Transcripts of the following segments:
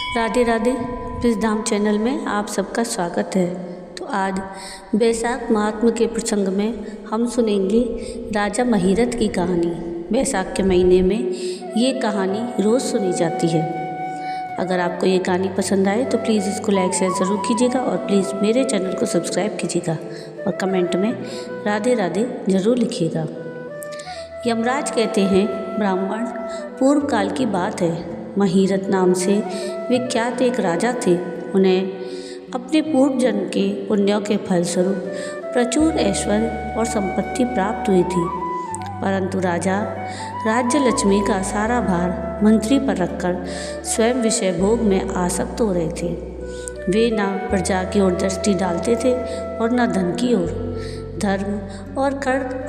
Radhe Radhe. ब्रिजधाम channel में आप सबका स्वागत है। तो आज बैसाख महात्म के प्रसंग में हम सुनेंगे राजा महिरथ की कहानी। बैसाख के महीने में ये कहानी रोज़ सुनी जाती है। अगर आपको ये कहानी पसंद आए तो प्लीज़ इसको लाइक शेयर ज़रूर कीजिएगा और प्लीज़ मेरे चैनल को सब्सक्राइब कीजिएगा और कमेंट में राधे राधे ज़रूर लिखिएगा। यमराज कहते हैं, ब्राह्मण, पूर्व काल की बात है। महिरथ नाम से विख्यात एक राजा थे। उन्हें अपने पूर्व जन्म के पुण्यों के फलस्वरूप प्रचुर ऐश्वर्य और संपत्ति प्राप्त हुई थी, परंतु राजा राज्य लक्ष्मी का सारा भार मंत्री पर रखकर स्वयं विषय भोग में आसक्त हो रहे थे। वे न प्रजा की ओर दृष्टि डालते थे और न धन की ओर। धर्म और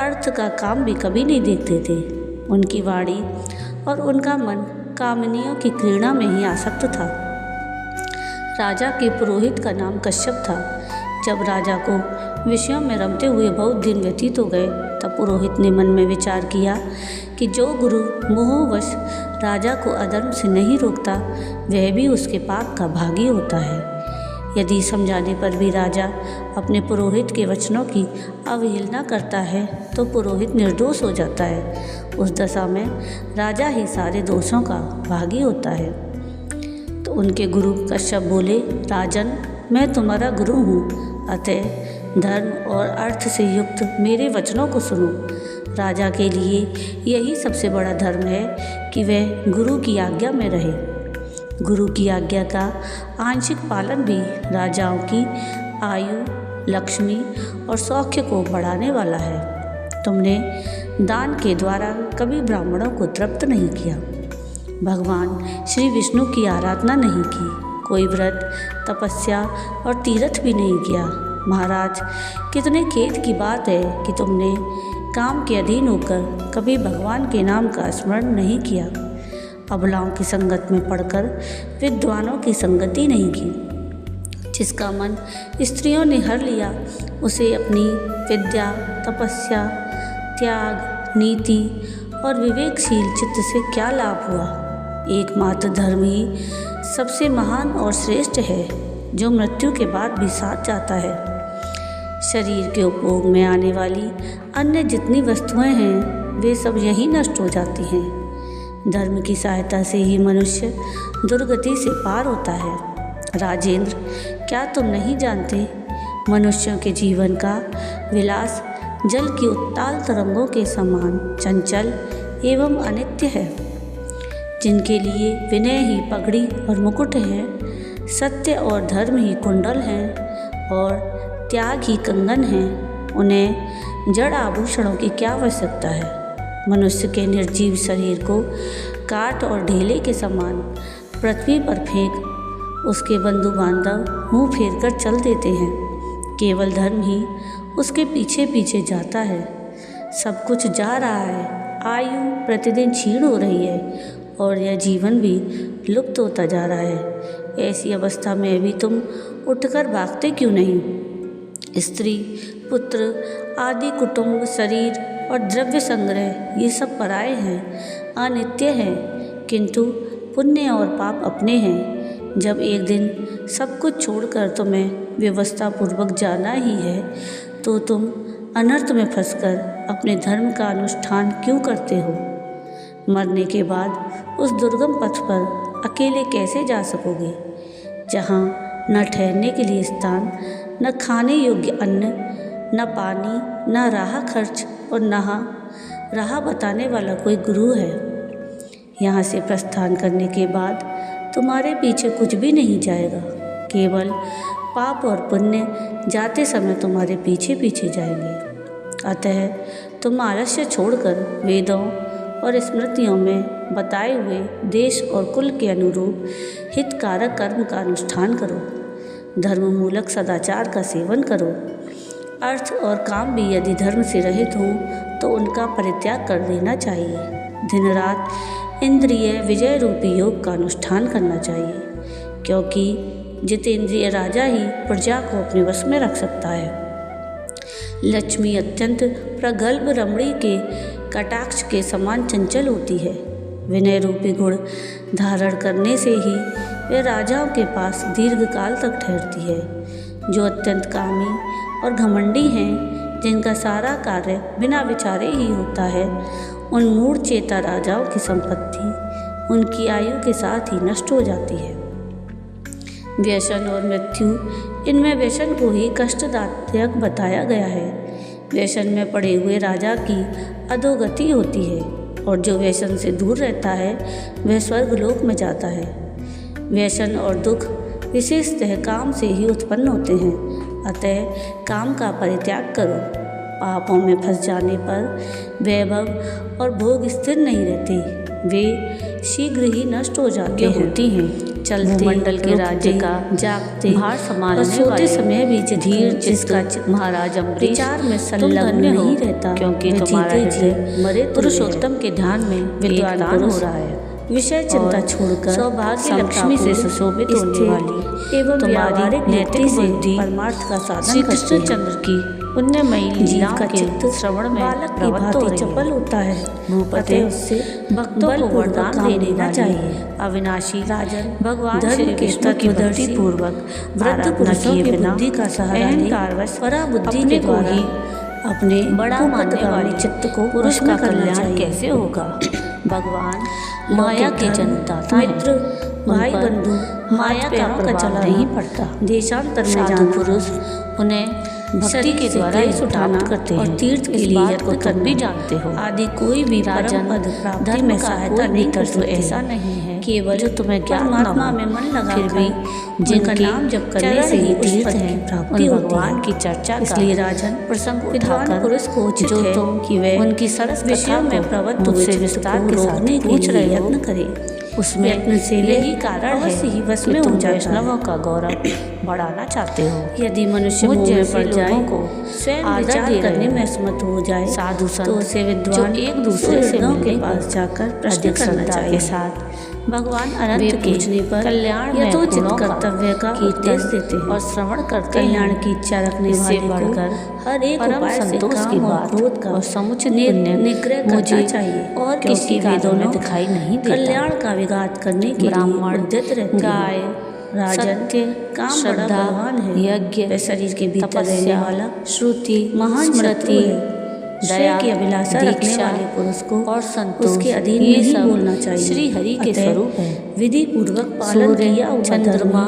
अर्थ का काम भी कभी नहीं देखते थे। उनकी वाणी और उनका मन कामनियों की क्रीड़ा में ही आसक्त था। राजा के पुरोहित का नाम कश्यप था। जब राजा को विषयों में रमते हुए बहुत दिन व्यतीत हो गए, तब पुरोहित ने मन में विचार किया कि जो गुरु मोहवश राजा को अधर्म से नहीं रोकता, वह भी उसके पाप का भागी होता है। यदि समझाने पर भी राजा अपने पुरोहित के वचनों की अवहेलना करता है, तो पुरोहित निर्दोष हो जाता है। उस दशा में राजा ही सारे दोषों का भागी होता है। तो उनके गुरु कश्यप बोले, राजन, मैं तुम्हारा गुरु हूँ, अतः धर्म और अर्थ से युक्त मेरे वचनों को सुनो। राजा के लिए यही सबसे बड़ा धर्म है कि वह गुरु की आज्ञा में रहे। गुरु की आज्ञा का आंशिक पालन भी राजाओं की आयु, लक्ष्मी और सौख्य को बढ़ाने वाला है। तुमने दान के द्वारा कभी ब्राह्मणों को तृप्त नहीं किया, भगवान श्री विष्णु की आराधना नहीं की, कोई व्रत, तपस्या और तीर्थ भी नहीं किया। महाराज, कितने खेद की बात है कि तुमने काम के अधीन होकर कभी भगवान के नाम का स्मरण नहीं किया। अबलाओं की संगत में पढ़कर विद्वानों की संगति नहीं की। जिसका मन स्त्रियों ने हर लिया, उसे अपनी विद्या, तपस्या, त्याग, नीति और विवेकशील चित्त से क्या लाभ हुआ। एकमात्र धर्म ही सबसे महान और श्रेष्ठ है, जो मृत्यु के बाद भी साथ जाता है। शरीर के उपभोग में आने वाली अन्य जितनी वस्तुएं हैं, वे सब यहीं नष्ट हो जाती हैं। धर्म की सहायता से ही मनुष्य दुर्गति से पार होता है। राजेंद्र, क्या तुम नहीं जानते, मनुष्यों के जीवन का विलास जल की उत्ताल तरंगों के समान चंचल एवं अनित्य है। जिनके लिए विनय ही पगड़ी और मुकुट है, सत्य और धर्म ही कुंडल हैं और त्याग ही कंगन हैं, उन्हें जड़ आभूषणों की क्या आवश्यकता है। मनुष्य के निर्जीव शरीर को काट और ढेले के समान पृथ्वी पर फेंक उसके बंधु बांधव मुँह फेर कर चल देते हैं। केवल धर्म ही उसके पीछे पीछे जाता है। सब कुछ जा रहा है, आयु प्रतिदिन क्षीण हो रही है और यह जीवन भी लुप्त होता जा रहा है। ऐसी अवस्था में भी तुम उठकर भागते क्यों नहीं? स्त्री, पुत्र आदि, कुटुंब, शरीर और द्रव्य संग्रह, ये सब पराये हैं, अनित्य हैं, किंतु पुण्य और पाप अपने हैं। जब एक दिन सब कुछ छोड़कर तुम्हें व्यवस्था पूर्वक जाना ही है, तो तुम अनर्थ में फंसकर अपने धर्म का अनुष्ठान क्यों करते हो? मरने के बाद उस दुर्गम पथ पर अकेले कैसे जा सकोगे, जहाँ न ठहरने के लिए स्थान, न खाने योग्य अन्न, न पानी, न राह खर्च और न राह बताने वाला कोई गुरु है। यहाँ से प्रस्थान करने के बाद तुम्हारे पीछे कुछ भी नहीं जाएगा, केवल पाप और पुण्य जाते समय तुम्हारे पीछे पीछे जाएंगे। अतः तुम आलस्य छोड़कर वेदों और स्मृतियों में बताए हुए देश और कुल के अनुरूप हितकारक कर्म का अनुष्ठान करो। धर्ममूलक सदाचार का सेवन करो। अर्थ और काम भी यदि धर्म से रहित हों तो उनका परित्याग कर देना चाहिए। दिन रात इंद्रिय विजय रूपी योग का अनुष्ठान करना चाहिए, क्योंकि जितेंद्रिय राजा ही प्रजा को अपने वश में रख सकता है। लक्ष्मी अत्यंत प्रगल्भ रमणी के कटाक्ष के समान चंचल होती है। विनय रूपी गुण धारण करने से ही वे राजाओं के पास दीर्घकाल तक ठहरती है। जो अत्यंत कामी और घमंडी हैं, जिनका सारा कार्य बिना विचारे ही होता है, उन मूढ़ चेता राजाओं की संपत्ति उनकी आयु के साथ ही नष्ट हो जाती है। व्यसन और मृत्यु, इनमें व्यसन को ही कष्टदायक बताया गया है। व्यसन में पड़े हुए राजा की अधोगति होती है और जो व्यसन से दूर रहता है वह स्वर्गलोक में जाता है। व्यसन और दुख विशेषतः काम से ही उत्पन्न होते हैं, अतः काम का परित्याग करो। पापों में फंस जाने पर वैभव और भोग स्थिर नहीं रहते, वे शीघ्र ही नष्ट हो जाते हैं। चलते मंडल के राज्य का जागते भार संभालने वाले समय भी धीर जिसका महाराज अम्बरीश विचार में संलग्न नहीं रहता, क्योंकि तुम्हारा हृदय मरे पुरुषोत्तम के ध्यान में विद्वान हो रहा है। विषय चिंता छोड़कर सौभाग्य लक्ष्मी से सुशोभित होने वाली एवं तुम्हारी नैतिक बुद्धि परमार्थ का साधन श्री कृष्णचंद्र की पुण्यमयी लीलाओं के श्रवण में बालक की भांति चपल होता है। भूपते उससे भक्तों को वरदान देना चाहिए। अविनाशी राजन भगवान धर्म के तत्वदर्शी पूर्वक वृद्ध पुरुषों की बुद्धि का सहारा अहंकारवश पराबुद्धि के द्वारा अपने बड़ा मानने वाली चित्त को पुरुष का कल्याण कैसे होगा। भगवान माया के जनदाता मित्र भाई बंधु माया का चला नहीं पड़ता। देशांतर में साधु पुरुष उन्हें भक्ति के द्वारा ही उठाना करते हैं और तीर्थ के लिए यत्न कर भी जानते हो। आदि कोई भी राजन पद प्राप्ति में सहायता नहीं कर सकते। ऐसा नहीं है केवल जो तुम्हें परमात्मा में मन लगा फिर भी जिनका नाम जप करने से ही तीर्थ है प्राप्ति भगवान की चर्चा। इसलिए राजन प्रसंग उठाकर पुरुष को उचित है कि वह उनकी सरस विषयों में प्रवृत्त हुए विस्तार के साथ पूछ रहे यत्न करे। उसमें यत्न से यही कारण है ही वश में तुम वैष्णवों का गौरव बढ़ाना चाहते हो। यदि मनुष्य मुझ जैसे लोगों को स्वयं विचार करने में समर्थ हो जाए साधु संत तो उसे विद्वान एक दूसरे से के पास जाकर प्रश्न करना चाहिए। साथ भगवान अनंत के पूछने पर कल्याण यथोचित कर्तव्य का उपदेश देते हैं और श्रवण करते कल्याण की इच्छा रखने वाले बढ़कर हर एक उपाय संतोष की बात क्रोध का और समुचित निग्रह करना चाहिए और किसी वेदों में दिखाई नहीं देता। कल्याण का विघात करने के लिए उद्यत रहते गाय राजन के काम बड़ा बलवान है। यज्ञ शरीर के भीतर रहने वाला श्रुति महान स्मृति दया की अभिलाषा रखने वाले पुरुष को और संतोष उसके अधीन नहीं बोलना चाहिए। श्री हरि के स्वरूप है। विधि पूर्वक पालन किया हुआ चंद्रमा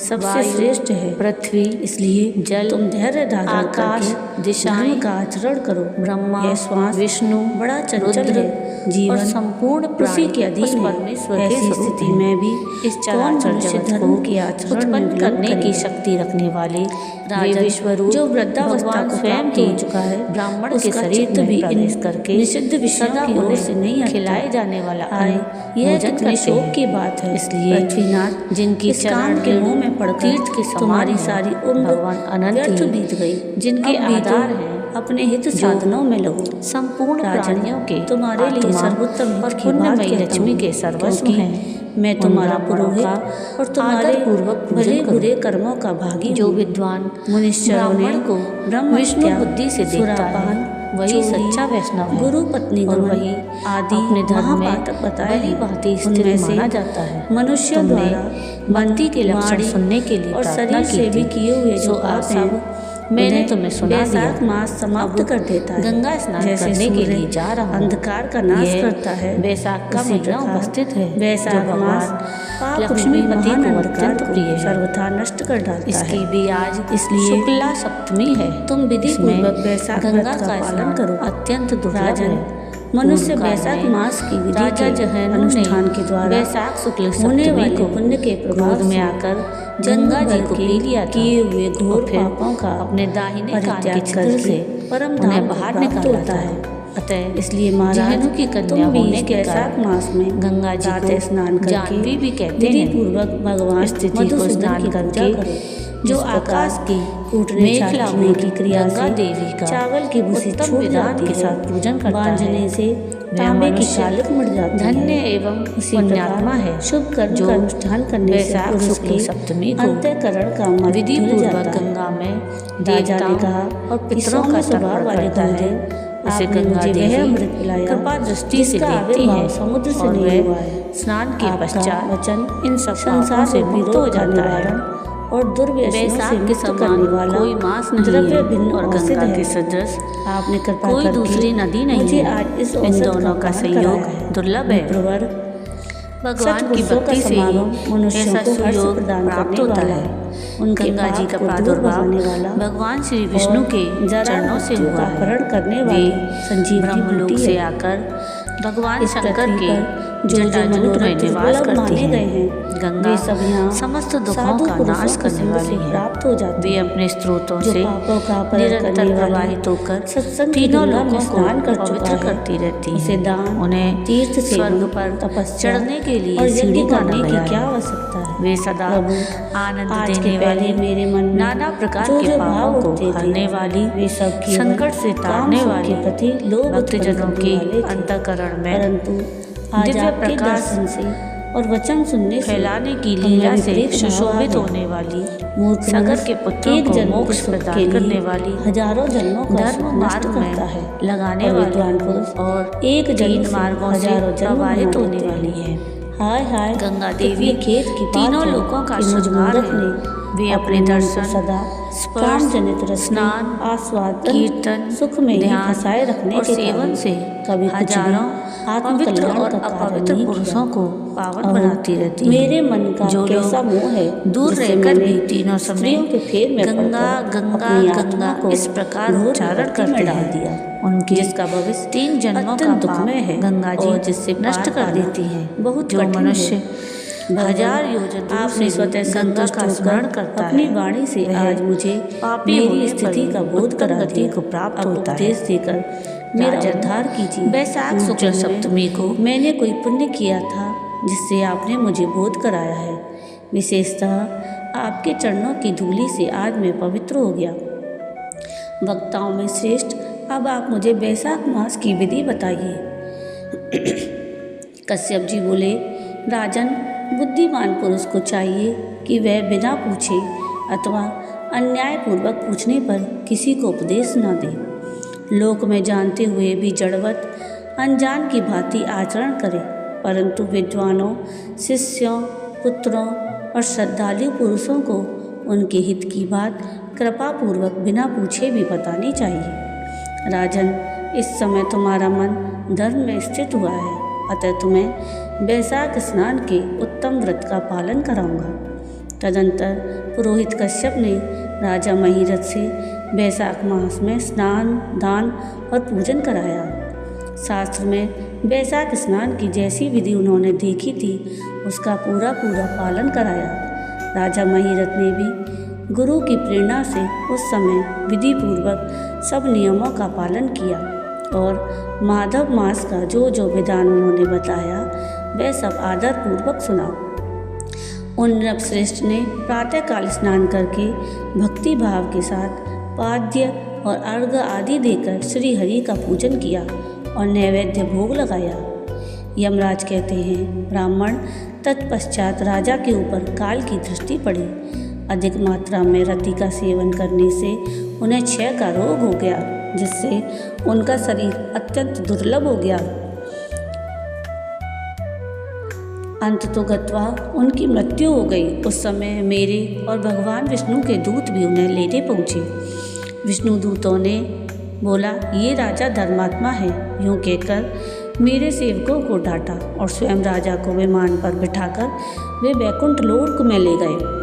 सबसे श्रेष्ठ है। पृथ्वी इसलिए जल तुम धैर्य धारण आकाश दिशाएं का आचरण करो। ब्रह्मा श्वास विष्णु बड़ा चंचल है। जीवन संपूर्ण उसी के अधीन परमेश्वर ऐसी स्थिति में भी इस चराचर जगत को के आचरण उत्पन्न करने की शक्ति रखने वाले राजा विश्वरूप जो वृद्धावस्था को स्वयं हो चुका है ब्राह्मण के शरीर भी प्रवेश करके निषिद्ध विषयों की ओर से नहीं खिलाए जाने वाला आए यह कितने शोक की बात है। इसलिए पृथ्वीनाथ जिनकी चरण के मुंह में पड़ तीर्थ की तुम्हारी सारी उम्र भगवान अनंत बीत गई जिनके आधार हैं अपने हित साधनों में लगो। संपूर्ण प्राणियों के तुम्हारे लिए सर्वोत्तम और पुण्यमयी लक्ष्मी के सर्वस्व हैं। मैं तुम्हारा पुरोहित और तुम्हारे पूर्वक भले बुरे कर्मों का भागी जो विद्वान मुनिश्चरों को ब्रह्म विष्णु बुद्धि से देखता है वही सच्चा वैष्णव है। गुरु पत्नी वही आदि अपने धर्म में बताए भांति स्थिर माना जाता है। मनुष्य द्वारा भक्ति के लक्षण सुनने के लिए और शरीर से भी किए हुए जो आप हैं मैंने तुम्हें सुना बैसाख मास समाप्त कर देता है। गंगा स्नान करने के लिए जा रहा अंधकार का नाश करता है। बैसाख का महीना उपस्थित है। बैसाख मास लक्ष्मीपति को अत्यंत प्रिय है सर्वथा नष्ट कर डालता है। इसकी भी आज इसलिए शुक्ला सप्तमी है। तुम विधि पूर्वक बैसाख गंगा का पालन करो अत्यंत दुर्लभ है। मनुष्य बैसाख मास की विधि के अनुष्ठान के द्वारा बैसाख शुक्ल होने वाले पुण्य के प्रभाव में आकर गंगा जी को पी लिया किए हुए घोर पापों का अपने दाहिने कान के छिद्र से परम धाम बाहर निकालता है। अतः इसलिए महाराज की कन्या होने के बैसाख मास में गंगा जी को स्नान करके भी कहते हैं पूर्वक भगवान स्थिति को स्नान करके जो आकाश की कूटने छाटने की क्रिया से देवी का चावल की भूसी विधान के साथ पूजन करता है से तांबे की कालिक मिट जाती है। धन्य एवं पुण्यात्मा है शुभ कर्म का अनुष्ठान करने से शुक्ल सप्तमी को अंत्यकरण का विधि पूर्वक गंगा में राजा ने कहा और पितरों का स्वभाव वाले दूल्हे उसे आपने गंगा मुझे वह देवी अमृत पिलाया कृपा दृष्टि से जिसका देखती आविर्भाव है समुद्र से और नहीं वह हुआ है। स्नान के आपका पश्चात वचन इन सब संसार पापों से रूपी मुक्त हो रोग का जाता है। निवारण और दुर्व्यसनों से बैसाख के मुक्त समान करने वाला कोई मास नहीं द्रव्य है भिन्न और औषध गंगा है। के सदृश आपने कृपा कोई करके दूसरी नदी नहीं मुझे है। आज इस इन औषध दोनों का पान संयोग कराया है। दुर्लभ है। प्रवर भगवान की सत्पुरुषों का भक्ति से समागम ही मनुष्यों ऐसा को हर्ष सुयोग प्रदान प्राप्त करने होता वाला, है। उनके गंगा जी पाप का को दूर प्रादुर्भाव भगाने वाला भगवान श्री विष्णु के जरा चरणों से मृत्यु हुआ का है। हरण करने वे वाली संजीवनी ब्रह्मलोक बूटी से है। आकर भगवान इस शंकर पृथ्वी के पर जो जटाजूट में मनोरथ निवास दुर्लभ करती माने गए हैं। हैं गंगा वे सब यहाँ समस्त दुखों साधु का पुरुषों नाश के करने संग वाली से है। प्राप्त हो जाती वे है। अपने स्रोतों जो से पापों का अपहरण निरंतर करने वाली प्रवाहित होकर सत्संग की तीनों गंगा में लोकों को स्नान कर चुका पवित्र है। करती रहती उसे है। दान, उन्हें तीर्थ सेवन, स्वर्ग पर तपस्या चढ़ने के लिए और सीढ़ी यज्ञ माना करने गया की क्या है। आवश्यकता है। वे सदा प्रभु, आनंद आज के देने पहले वाली, मेरे मन में नाना प्रकार जो के जो पापों भाव को उठते थे, हरने वाली, वे सब केवल संकट से काम तारने सुख वाली के प्रति लोभ उत्पन्न भक्तजनों करने के वाले थे। अंतःकरण में परंतु आज दिव्य आपके प्रकाश दर्शन से और वचन सुनने से फैलाने की हमें लीला से विपरीत भाव आ सुशोभित गए। होने वाली, मूर्ख सगर मनुष्य के पुत्रों एक को जन्म के मोक्ष सुख प्रदान के करने लिए वाली, हजारों जन्मों का धर्म सुख नष्ट मार्ग में करता है लगाने और वाली विद्वान पुरुष और एक जन्म तीन से मार्गों से हजारों जन्म प्रवाहित बना होने देते वाली हैं। है। हाय हाय गंगा कितनी देवी खेत की बात तीनों है लोकों का कि मुझ श्रृंगार मूर्ख है। ने वे अपने मन को दर्शन, सदा स्पर्श, काम जनित रस्ते, स्नान, आस्वादन, कीर्तन, सुख में ही ध्यान फंसाए रखने और के सेवन कारण से कभी कुछ भी हजारों पवित्र आत्मकल्याण और का कार्य अपवित्र नहीं पुरुषों किया। को पावन अहो, बनाती रहती है। मेरे मन का जो कैसा लोग मोह है दूर जिससे रहकर मैंने भी तीनों समय स्त्रियों के फेर में गंगा पड़कर गंगा अपनी आत्मा गंगा को इस प्रकार घोर उच्चारण विपत्ति में करते डाल हैं। दिया, उनके जिसका भविष्य 3 जन्मों का अत्यंत पाप दुखमय है गंगा जी और जिससे नष्ट पार कर पाना देती है। बहुत जो कठिन मनुष्य है। 1000 योजन दूर आपने से स्वतः गंगा संतुष्ट का स्मरण होकर करता अपनी है, वाणी से वह आज मुझे पापी मेरी होने स्थिति पर का बोध उत्तम करा गति दिया। को प्राप्त अब होता है। उपदेश देकर मेरा राजन, उद्धार कीजिए। बैसाख पूर्व शुक्ल जन्म में सप्तमी को मैंने कोई पुण्य किया था जिससे आपने मुझे बोध कराया है। विशेषतः आपके चरणों की धूलि से आज मैं पवित्र हो गया। वक्ताओं में श्रेष्ठ, अब आप मुझे बैसाख मास की विधि बताइए। कश्यप जी बोले, राजन, बुद्धिमान पुरुष को चाहिए कि वह बिना पूछे अथवा अन्यायपूर्वक पूछने पर किसी को उपदेश न दे। लोक में जानते हुए भी जड़वत अनजान की भांति आचरण करे, परंतु विद्वानों, शिष्यों, पुत्रों और श्रद्धालु पुरुषों को उनके हित की बात कृपापूर्वक बिना पूछे भी बतानी चाहिए। राजन, इस समय तुम्हारा मन धर्म में स्थित हुआ है, अतः तुम्हें बैसाख स्नान के उत्तम व्रत का पालन कराऊंगा। तदंतर पुरोहित कश्यप ने राजा महीरथ से बैसाख मास में स्नान, दान और पूजन कराया। शास्त्र में बैसाख स्नान की जैसी विधि उन्होंने देखी थी उसका पूरा पूरा पालन कराया। राजा महीरथ ने भी गुरु की प्रेरणा से उस समय विधि पूर्वक सब नियमों का पालन किया और माधव मास का जो जो विधान उन्होंने बताया वह सब आदर पूर्वक सुना। उन नृपश्रेष्ठ ने प्रातःकाल स्नान करके भक्ति भाव के साथ पाद्य और अर्घ्य आदि देकर श्री हरि का पूजन किया और नैवेद्य भोग लगाया। यमराज कहते हैं, ब्राह्मण, तत्पश्चात राजा के ऊपर काल की दृष्टि पड़ी। अधिक मात्रा में रति का सेवन करने से उन्हें क्षय का रोग हो गया, जिससे उनका शरीर अत्यंत दुर्लभ हो गया। अंततोगत्वा उनकी मृत्यु हो गई। उस समय मेरे और भगवान विष्णु के दूत भी उन्हें लेने पहुँचे। विष्णु दूतों ने बोला, ये राजा धर्मात्मा है। यूँ कहकर मेरे सेवकों को डांटा और स्वयं राजा को विमान पर बिठाकर वे बैकुंठ लोक में ले गए।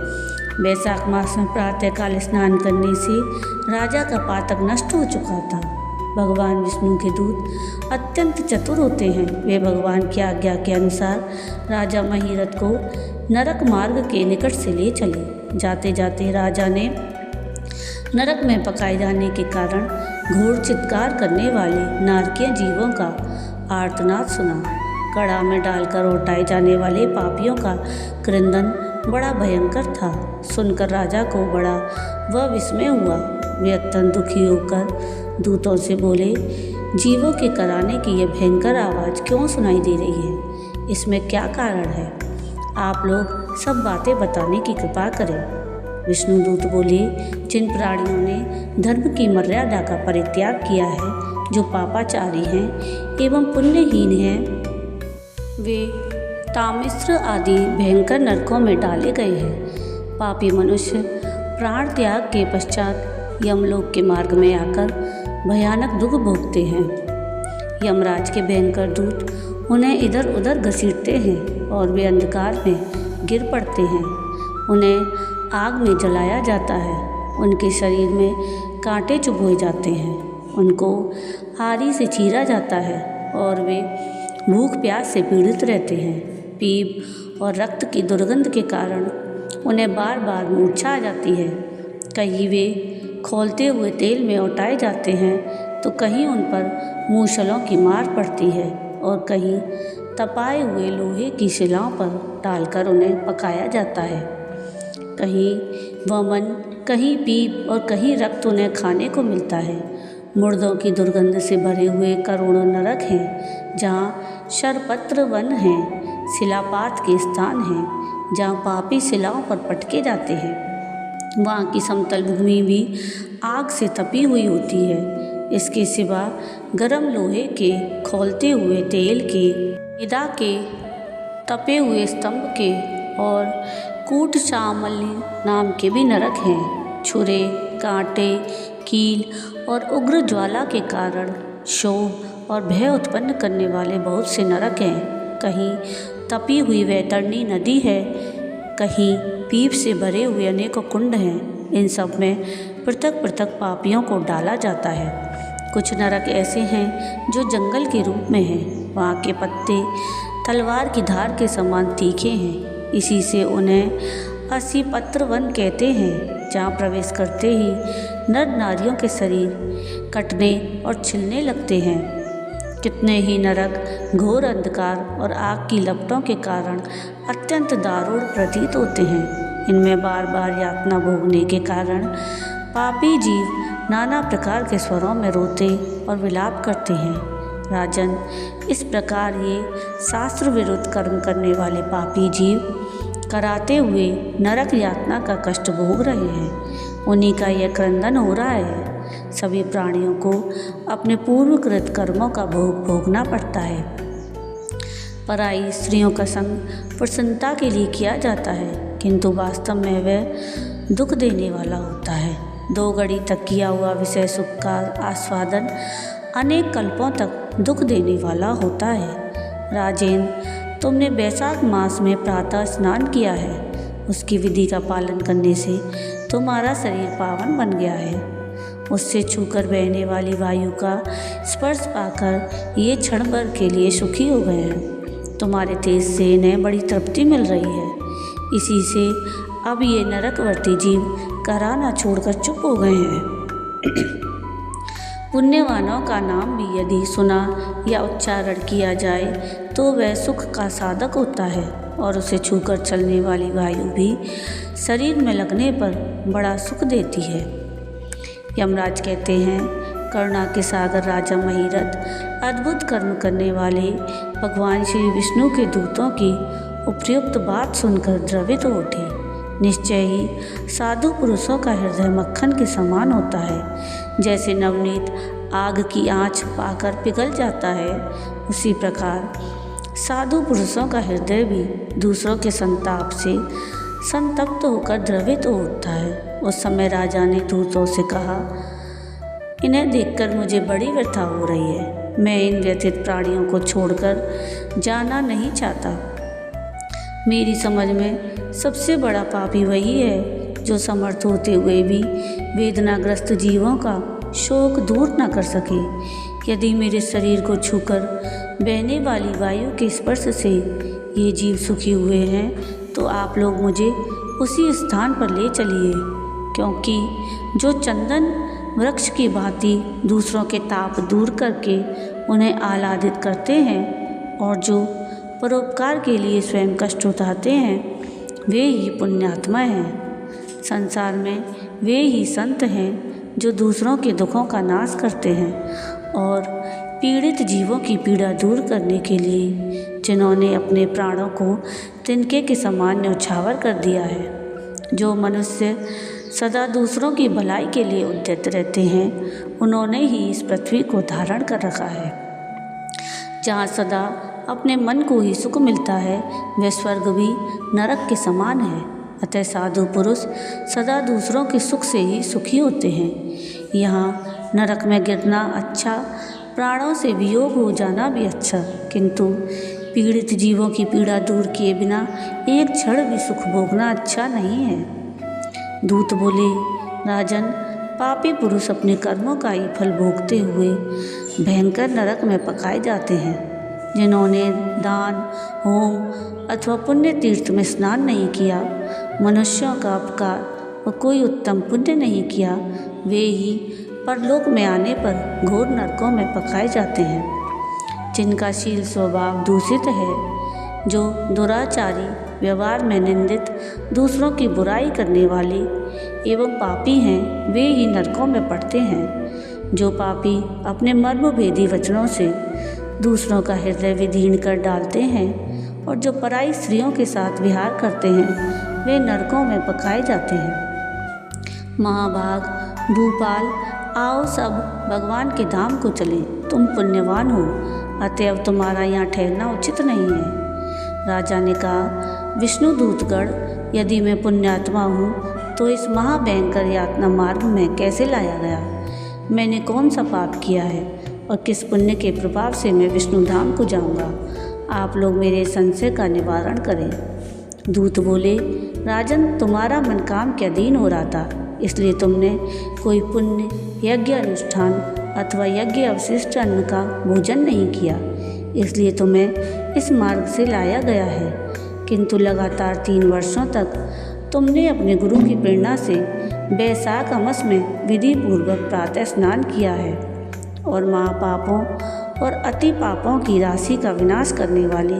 बैसाख मास में प्रातःकाल स्नान करने से राजा का पातक नष्ट हो चुका था। भगवान विष्णु के दूत अत्यंत चतुर होते हैं। वे भगवान की आज्ञा के अनुसार राजा महीरथ को नरक मार्ग के निकट से ले चले। जाते जाते राजा ने नरक में पकाए जाने के कारण घोर चित्कार करने वाले नारकीय जीवों का आर्तनाद सुना। कड़ा में डालकर उठाए जाने वाले पापियों का क्रंदन बड़ा भयंकर था। सुनकर राजा को बड़ा वह विस्मय हुआ। वे अत्यंत दुखी होकर दूतों से बोले, जीवों के कराने की यह भयंकर आवाज़ क्यों सुनाई दे रही है? इसमें क्या कारण है? आप लोग सब बातें बताने की कृपा करें। विष्णुदूत बोले, जिन प्राणियों ने धर्म की मर्यादा का परित्याग किया है जो पापाचारी हैं एवं पुण्यहीन हैं, वे तामिश्र आदि भयंकर नरकों में डाले गए हैं। पापी मनुष्य प्राण त्याग के पश्चात यमलोक के मार्ग में आकर भयानक दुख भोगते हैं। यमराज के भयंकर दूत उन्हें इधर उधर घसीटते हैं और वे अंधकार में गिर पड़ते हैं। उन्हें आग में जलाया जाता है, उनके शरीर में कांटे चुभोए जाते हैं, उनको आरी से चीरा जाता है और वे भूख प्यास से पीड़ित रहते हैं। पीप और रक्त की दुर्गंध के कारण उन्हें बार बार मूर्छा आ जाती है। कहीं वे खौलते हुए तेल में औटाए जाते हैं तो कहीं उन पर मूसलों की मार पड़ती है और कहीं तपाए हुए लोहे की शिलाओं पर डालकर उन्हें पकाया जाता है। कहीं वमन, कहीं पीप और कहीं रक्त उन्हें खाने को मिलता है। मुर्दों की दुर्गंध से भरे हुए करोड़ों नरक हैं, जहाँ शरपत्र वन हैं, शिलापात के स्थान हैं, जहाँ पापी शिलाओं पर पटके जाते हैं। वहाँ की समतल भूमि भी आग से तपी हुई होती है। इसके सिवा गर्म लोहे के, खौलते हुए तेल के, इदा के, तपे हुए स्तंभ के और कूट चामली नाम के भी नरक हैं। छुरे, कांटे, कील और उग्र ज्वाला के कारण क्षोभ और भय उत्पन्न करने वाले बहुत से नरक हैं। कहीं तपी हुई वैतरणी नदी है, कहीं पीप से भरे हुए अनेकों कुंड हैं। इन सब में पृथक पृथक पापियों को डाला जाता है। कुछ नरक ऐसे हैं जो जंगल के रूप में हैं। वहाँ के पत्ते तलवार की धार के समान तीखे हैं। इसी से उन्हें असीपत्र वन कहते हैं, जहाँ प्रवेश करते ही नर नारियों के शरीर कटने और छिलने लगते हैं। कितने ही नरक घोर अंधकार और आग की लपटों के कारण अत्यंत दारुण प्रतीत होते हैं। इनमें बार बार यातना भोगने के कारण पापी जीव नाना प्रकार के स्वरों में रोते और विलाप करते हैं। राजन, इस प्रकार ये शास्त्र विरुद्ध कर्म करने वाले पापी जीव कराते हुए नरक यातना का कष्ट भोग रहे हैं। उन्हीं का यह क्रंदन हो रहा है। सभी प्राणियों को अपने पूर्वकृत कर्मों का भोग भोगना पड़ता है। पराई स्त्रियों का संग प्रसन्नता के लिए किया जाता है, किंतु वास्तव में वह दुख देने वाला होता है। 2 घड़ी तक किया हुआ विषय सुख का आस्वादन अनेक कल्पों तक दुख देने वाला होता है। राजेंद्र, तुमने बैसाख मास में प्रातः स्नान किया है। उसकी विधि का पालन करने से तुम्हारा शरीर पावन बन गया है। उससे छूकर बहने वाली वायु का स्पर्श पाकर ये क्षण भर के लिए सुखी हो गए हैं। तुम्हारे तेज से इन्हें बड़ी तृप्ति मिल रही है। इसी से अब ये नरकवर्ती जीव कराना छोड़कर चुप हो गए हैं। पुण्यवानों का नाम भी यदि सुना या उच्चारण किया जाए तो वह सुख का साधक होता है, और उसे छूकर चलने वाली वायु भी शरीर में लगने पर बड़ा सुख देती है। यमराज कहते हैं, करुणा के सागर राजा महिरथ अद्भुत कर्म करने वाले भगवान श्री विष्णु के दूतों की उपयुक्त बात सुनकर द्रवित हो उठे। निश्चय ही साधु पुरुषों का हृदय मक्खन के समान होता है। जैसे नवनीत आग की आँच पाकर पिघल जाता है, उसी प्रकार साधु पुरुषों का हृदय भी दूसरों के संताप से संतप्त होकर द्रवित हो उठता है। उस समय राजा ने दूतों से कहा, इन्हें देखकर मुझे बड़ी व्यथा हो रही है। मैं इन व्यथित प्राणियों को छोड़कर जाना नहीं चाहता। मेरी समझ में सबसे बड़ा पापी वही है जो समर्थ होते हुए भी वेदनाग्रस्त जीवों का शोक दूर न कर सके। यदि मेरे शरीर को छूकर बहने वाली वायु के स्पर्श से ये जीव सुखी हुए हैं तो आप लोग मुझे उसी स्थान पर ले चलिए, क्योंकि जो चंदन वृक्ष की भांति दूसरों के ताप दूर करके उन्हें आह्लादित करते हैं और जो परोपकार के लिए स्वयं कष्ट उठाते हैं, वे ही पुण्यात्मा हैं। संसार में वे ही संत हैं जो दूसरों के दुखों का नाश करते हैं और पीड़ित जीवों की पीड़ा दूर करने के लिए जिन्होंने अपने प्राणों को तिनके के समान न्यौछावर कर दिया है। जो मनुष्य सदा दूसरों की भलाई के लिए उद्यत रहते हैं, उन्होंने ही इस पृथ्वी को धारण कर रखा है। जहाँ सदा अपने मन को ही सुख मिलता है, वह स्वर्ग भी नरक के समान है। अतः साधु पुरुष सदा दूसरों के सुख से ही सुखी होते हैं। यहाँ नरक में गिरना अच्छा, प्राणों से वियोग हो जाना भी अच्छा, किंतु पीड़ित जीवों की पीड़ा दूर किए बिना एक क्षण भी सुख भोगना अच्छा नहीं है। दूत बोले, राजन, पापी पुरुष अपने कर्मों का ही फल भोगते हुए भयंकर नरक में पकाए जाते हैं। जिन्होंने दान, होम अथवा पुण्य तीर्थ में स्नान नहीं किया, मनुष्यों का अपकार और कोई उत्तम पुण्य नहीं किया, वे ही परलोक में आने पर घोर नरकों में पकाए जाते हैं। जिनका शील स्वभाव दूषित है, जो दुराचारी, व्यवहार में निंदित, दूसरों की बुराई करने वाले एवं पापी हैं, वे ही नरकों में पड़ते हैं। जो पापी अपने मर्मभेदी वचनों से दूसरों का हृदय विदीर्ण कर डालते हैं और जो पराई स्त्रियों के साथ विहार करते हैं, वे नरकों में पकाए जाते हैं। महाभाग, भूपाल, आओ सब भगवान के धाम को चलें। तुम पुण्यवान हो, अतएव तुम्हारा यहाँ ठहरना उचित नहीं है। राजा ने कहा, विष्णुदूतगण, यदि मैं पुण्यात्मा हूँ तो इस महाभयंकर यातना मार्ग में कैसे लाया गया? मैंने कौन सा पाप किया है और किस पुण्य के प्रभाव से मैं विष्णु धाम को जाऊंगा? आप लोग मेरे संशय का निवारण करें। दूत बोले, राजन, तुम्हारा मन काम के अधीन हो रहा था, इसलिए तुमने कोई पुण्य, यज्ञ अनुष्ठान अथवा यज्ञ अवशिष्ट अन्न का भोजन नहीं किया, इसलिए तुम्हें इस मार्ग से लाया गया है। किंतु लगातार 3 वर्षों तक तुमने अपने गुरु की प्रेरणा से बैसाख अमास में विधि पूर्वक प्रातः स्नान किया है और महापापों और अति पापों की राशि का विनाश करने वाले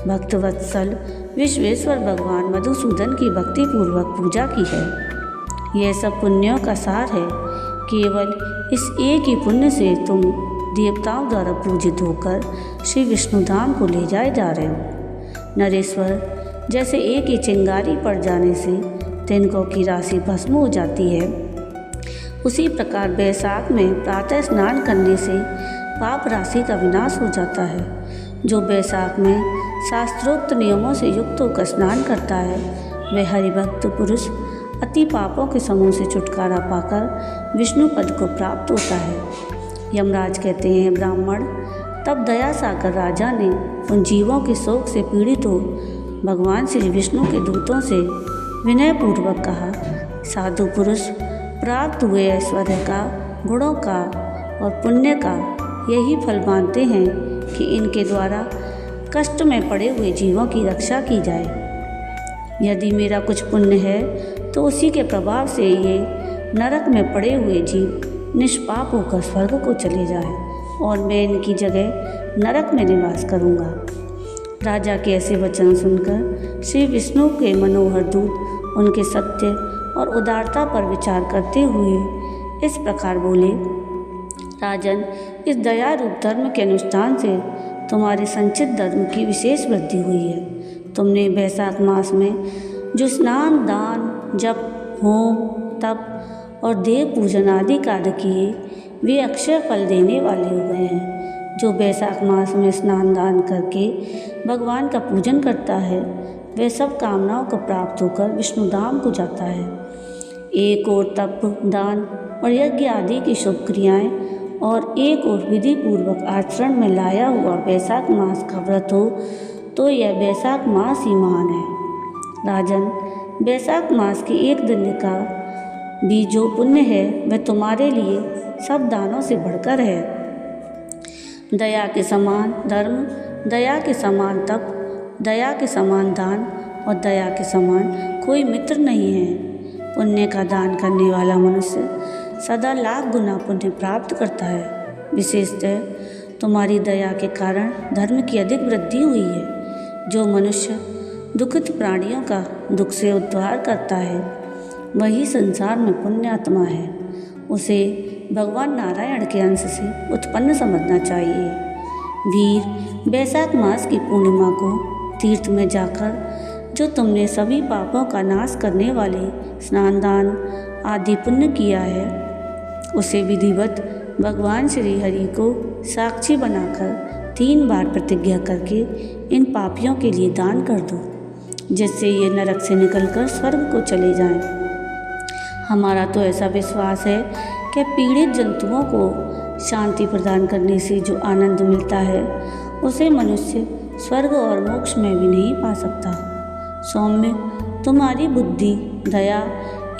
भक्तवत्सल विश्वेश्वर भगवान मधुसूदन की भक्तिपूर्वक पूजा की है। यह सब पुण्यों का सार है। केवल इस एक ही पुण्य से तुम देवताओं द्वारा पूजित होकर श्री विष्णुधाम को ले जाए जा रहे हो। नरेश्वर, जैसे एक ही चिंगारी पड़ जाने से तिनकों की राशि भस्म हो जाती है, उसी प्रकार बैसाख में प्रातः स्नान करने से पाप राशि का विनाश हो जाता है। जो बैसाख में शास्त्रोक्त नियमों से युक्त होकर स्नान करता है, वह हरिभक्त पुरुष अति पापों के समूह से छुटकारा पाकर विष्णु पद को प्राप्त होता है। यमराज कहते हैं, ब्राह्मण, तब दया सागर राजा ने उन जीवों के शोक से पीड़ित हो भगवान श्री विष्णु के दूतों से विनयपूर्वक कहा, साधु पुरुष प्राप्त हुए ऐश्वर्य का, गुणों का और पुण्य का यही फल मानते हैं कि इनके द्वारा कष्ट में पड़े हुए जीवों की रक्षा की जाए। यदि मेरा कुछ पुण्य है तो उसी के प्रभाव से ये नरक में पड़े हुए जीव निष्पाप होकर स्वर्ग को चले जाए और मैं इनकी जगह नरक में निवास करूँगा। राजा के ऐसे वचन सुनकर श्री विष्णु के मनोहर दूत उनके सत्य और उदारता पर विचार करते हुए इस प्रकार बोले, राजन, इस दया रूप धर्म के अनुष्ठान से तुम्हारे संचित धर्म की विशेष वृद्धि हुई है। तुमने बैसाख मास में जो स्नान, दान, जप, होम, तप और देव पूजन आदि कार्य किए, वे अक्षय फल देने वाले हो गए हैं। जो बैसाख मास में स्नान दान करके भगवान का पूजन करता है, वह सब कामनाओं को प्राप्त होकर विष्णुधाम को जाता है। एक और तप, दान और यज्ञ आदि की शुभ क्रियाएँ और एक और विधि पूर्वक आचरण में लाया हुआ बैसाख मास का व्रत हो तो यह बैसाख मास ही महान है। राजन, बैसाख मास के एक दिन का भी जो पुण्य है, वह तुम्हारे लिए सब दानों से बढ़कर है। दया के समान धर्म, दया के समान तप, दया के समान दान और दया के समान कोई मित्र नहीं है। पुण्य का दान करने वाला मनुष्य सदा लाख गुना पुण्य प्राप्त करता है। विशेषतः तुम्हारी दया के कारण धर्म की अधिक वृद्धि हुई है। जो मनुष्य दुखित प्राणियों का दुख से उद्धार करता है, वही संसार में पुण्यात्मा है। उसे भगवान नारायण के अंश से उत्पन्न समझना चाहिए। वीर, बैसाख मास की पूर्णिमा को तीर्थ में जाकर जो तुमने सभी पापों का नाश करने वाले स्नान दान आदि पुण्य किया है, उसे विधिवत भगवान श्री हरि को साक्षी बनाकर 3 बार प्रतिज्ञा करके इन पापियों के लिए दान कर दो, जिससे ये नरक से निकलकर स्वर्ग को चले जाएं। हमारा तो ऐसा विश्वास है कि पीड़ित जंतुओं को शांति प्रदान करने से जो आनंद मिलता है, उसे मनुष्य स्वर्ग और मोक्ष में भी नहीं पा सकता। सौम्य, तुम्हारी बुद्धि, दया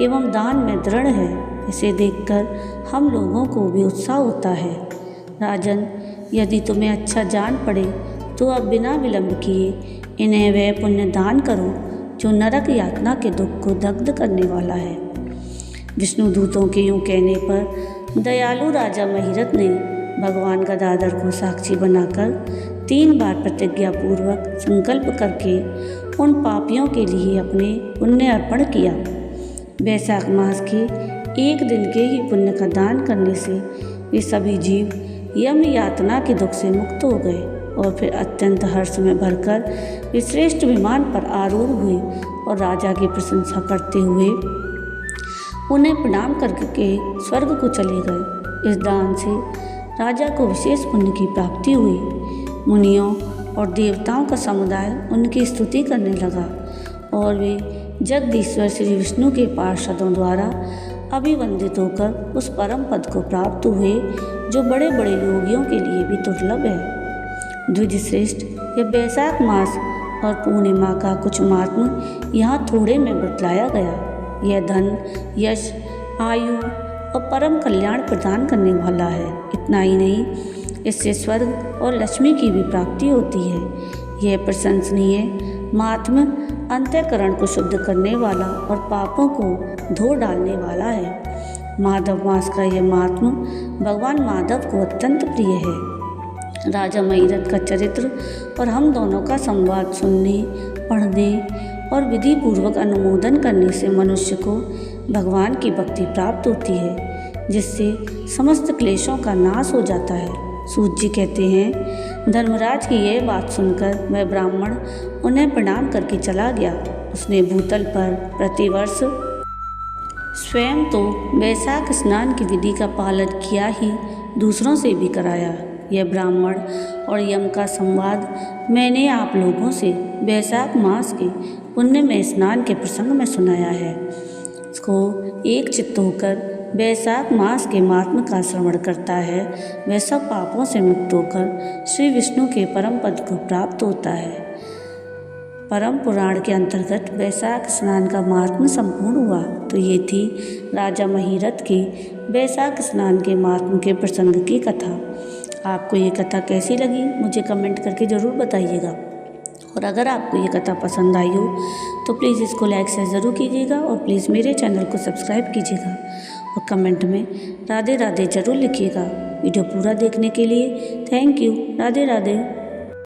एवं दान में दृढ़ है। इसे देखकर हम लोगों को भी उत्साह होता है। राजन, यदि तुम्हें अच्छा जान पड़े तो अब बिना विलंब किए इन्हें वह पुण्य दान करो जो नरक यातना के दुख को दग्ध करने वाला है। विष्णु दूतों के यूँ कहने पर दयालु राजा महिरथ ने भगवान गदाधर को साक्षी बनाकर 3 बार प्रतिज्ञा पूर्वक संकल्प करके उन पापियों के लिए अपने पुण्य अर्पण किया। वैशाख मास के एक दिन के ही पुण्य का दान करने से ये सभी जीव यम यातना के दुख से मुक्त हो गए और फिर अत्यंत हर्ष में भरकर वे श्रेष्ठ विमान पर आरूढ़ हुए और राजा की प्रशंसा करते हुए उन्हें प्रणाम करके स्वर्ग को चले गए। इस दान से राजा को विशेष पुण्य की प्राप्ति हुई। मुनियों और देवताओं का समुदाय उनकी स्तुति करने लगा और वे जगदीश्वर श्री विष्णु के पार्षदों द्वारा अभिवंदित होकर उस परम पद को प्राप्त हुए जो बड़े बड़े योगियों के लिए भी दुर्लभ है। द्विजश्रेष्ठ, यह वैशाख मास और पूर्णिमा का कुछ महात्म यहाँ थोड़े में बतलाया गया। यह धन, यश, आयु और परम कल्याण प्रदान करने वाला है। इतना ही नहीं, इससे स्वर्ग और लक्ष्मी की भी प्राप्ति होती है। यह प्रशंसनीय महात्म अंतःकरण को शुद्ध करने वाला और पापों को धो डालने वाला है। माधव मास का यह महात्म भगवान माधव को अत्यंत प्रिय है। राजा महिरथ का चरित्र और हम दोनों का संवाद सुनने, पढ़ने और विधि पूर्वक अनुमोदन करने से मनुष्य को भगवान की भक्ति प्राप्त होती है, जिससे समस्त क्लेशों का नाश हो जाता है। सूत जी कहते हैं, धर्मराज की यह बात सुनकर वह ब्राह्मण उन्हें प्रणाम करके चला गया। उसने भूतल पर प्रतिवर्ष स्वयं तो वैशाख स्नान की विधि का पालन किया ही दूसरों से भी कराया। यह ब्राह्मण और यम का संवाद मैंने आप लोगों से वैशाख मास के पुण्य में स्नान के प्रसंग में सुनाया है। इसको एक चित्त होकर वैशाख मास के महात्म का श्रवण करता है, वह सब पापों से मुक्त होकर श्री विष्णु के परम पद को प्राप्त होता है। परम पुराण के अंतर्गत वैशाख स्नान का महात्म संपूर्ण हुआ। तो ये थी राजा महिरथ के वैशाख स्नान के महात्म के प्रसंग की कथा। आपको ये कथा कैसी लगी मुझे कमेंट करके ज़रूर बताइएगा। और अगर आपको ये कथा पसंद आई हो तो प्लीज़ इसको लाइक शेयर ज़रूर कीजिएगा और प्लीज़ मेरे चैनल को सब्सक्राइब कीजिएगा और कमेंट में राधे राधे ज़रूर लिखिएगा। वीडियो पूरा देखने के लिए थैंक यू। राधे राधे।